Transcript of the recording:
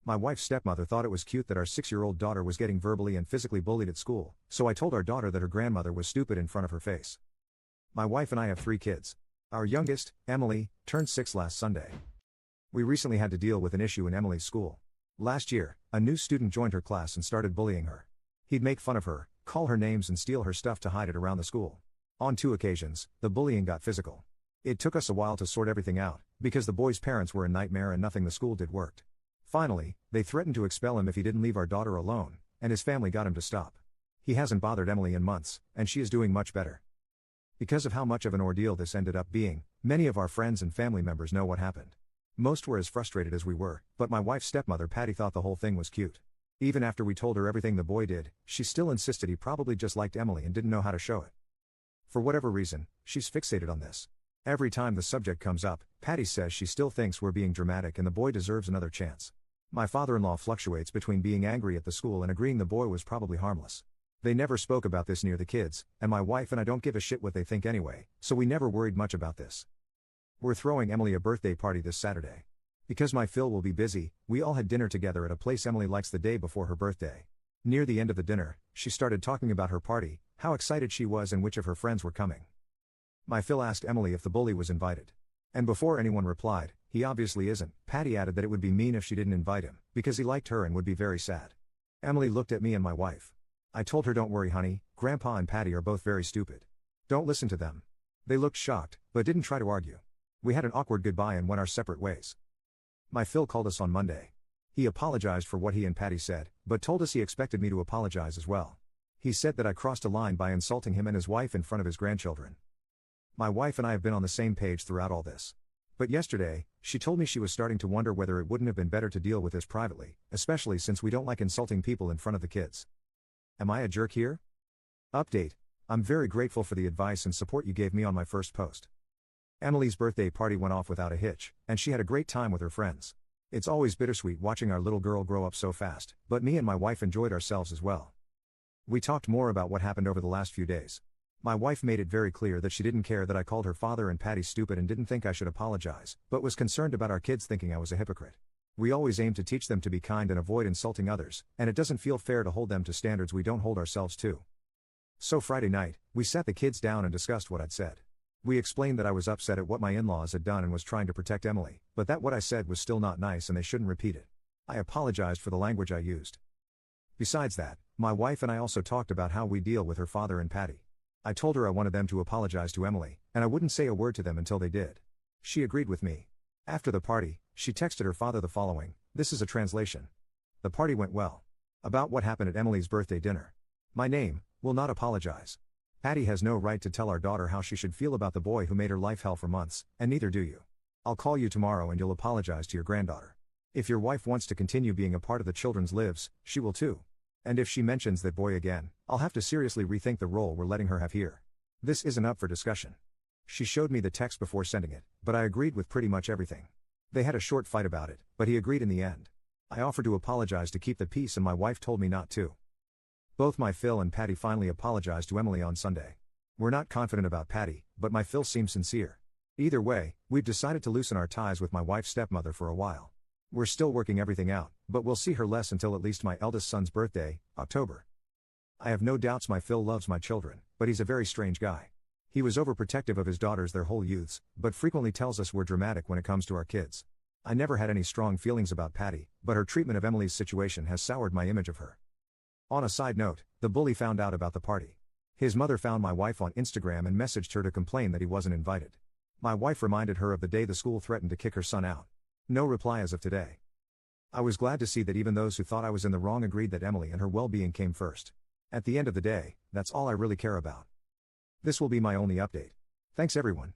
My wife's stepmother thought it was cute that our 6-year-old daughter was getting verbally and physically bullied at school, so I told our daughter that her grandmother was stupid in front of her face. My wife and I have 3 kids. Our youngest, Emily, turned 6 last Sunday. We recently had to deal with an issue in Emily's school. Last year, a new student joined her class and started bullying her. He'd make fun of her, call her names and steal her stuff to hide it around the school. On 2 occasions, the bullying got physical. It took us a while to sort everything out, because the boy's parents were a nightmare and nothing the school did worked. Finally, they threatened to expel him if he didn't leave our daughter alone, and his family got him to stop. He hasn't bothered Emily in months, and she is doing much better. Because of how much of an ordeal this ended up being, many of our friends and family members know what happened. Most were as frustrated as we were, but my wife's stepmother Patty thought the whole thing was cute. Even after we told her everything the boy did, she still insisted he probably just liked Emily and didn't know how to show it. For whatever reason, she's fixated on this. Every time the subject comes up, Patty says she still thinks we're being dramatic and the boy deserves another chance. My father-in-law fluctuates between being angry at the school and agreeing the boy was probably harmless. They never spoke about this near the kids, and my wife and I don't give a shit what they think anyway, so we never worried much about this. We're throwing Emily a birthday party this Saturday. Because my Phil will be busy, we all had dinner together at a place Emily likes the day before her birthday. Near the end of the dinner, she started talking about her party, how excited she was and which of her friends were coming. My Phil asked Emily if the bully was invited. And before anyone replied, he obviously isn't, Patty added that it would be mean if she didn't invite him, because he liked her and would be very sad. Emily looked at me and my wife. I told her, don't worry honey, Grandpa and Patty are both very stupid. Don't listen to them. They looked shocked, but didn't try to argue. We had an awkward goodbye and went our separate ways. My Phil called us on Monday. He apologized for what he and Patty said, but told us he expected me to apologize as well. He said that I crossed a line by insulting him and his wife in front of his grandchildren. My wife and I have been on the same page throughout all this. But yesterday, she told me she was starting to wonder whether it wouldn't have been better to deal with this privately, especially since we don't like insulting people in front of the kids. Am I a jerk here? Update. I'm very grateful for the advice and support you gave me on my first post. Emily's birthday party went off without a hitch, and she had a great time with her friends. It's always bittersweet watching our little girl grow up so fast, but me and my wife enjoyed ourselves as well. We talked more about what happened over the last few days. My wife made it very clear that she didn't care that I called her father and Patty stupid and didn't think I should apologize, but was concerned about our kids thinking I was a hypocrite. We always aim to teach them to be kind and avoid insulting others, and it doesn't feel fair to hold them to standards we don't hold ourselves to. So Friday night, we sat the kids down and discussed what I'd said. We explained that I was upset at what my in-laws had done and was trying to protect Emily, but that what I said was still not nice and they shouldn't repeat it. I apologized for the language I used. Besides that, my wife and I also talked about how we deal with her father and Patty. I told her I wanted them to apologize to Emily, and I wouldn't say a word to them until they did. She agreed with me. After the party, she texted her father the following, this is a translation. The party went well. About what happened at Emily's birthday dinner. My name, will not apologize. Patty has no right to tell our daughter how she should feel about the boy who made her life hell for months, and neither do you. I'll call you tomorrow and you'll apologize to your granddaughter. If your wife wants to continue being a part of the children's lives, she will too. And if she mentions that boy again, I'll have to seriously rethink the role we're letting her have here. This isn't up for discussion. She showed me the text before sending it, but I agreed with pretty much everything. They had a short fight about it, but he agreed in the end. I offered to apologize to keep the peace and my wife told me not to. Both my Phil and Patty finally apologized to Emily on Sunday. We're not confident about Patty, but my Phil seems sincere. Either way, we've decided to loosen our ties with my wife's stepmother for a while. We're still working everything out, but we'll see her less until at least my eldest son's birthday, October. I have no doubts my Phil loves my children, but he's a very strange guy. He was overprotective of his daughters their whole youths, but frequently tells us we're dramatic when it comes to our kids. I never had any strong feelings about Patty, but her treatment of Emily's situation has soured my image of her. On a side note, the bully found out about the party. His mother found my wife on Instagram and messaged her to complain that he wasn't invited. My wife reminded her of the day the school threatened to kick her son out. No reply as of today. I was glad to see that even those who thought I was in the wrong agreed that Emily and her well-being came first. At the end of the day, that's all I really care about. This will be my only update. Thanks everyone.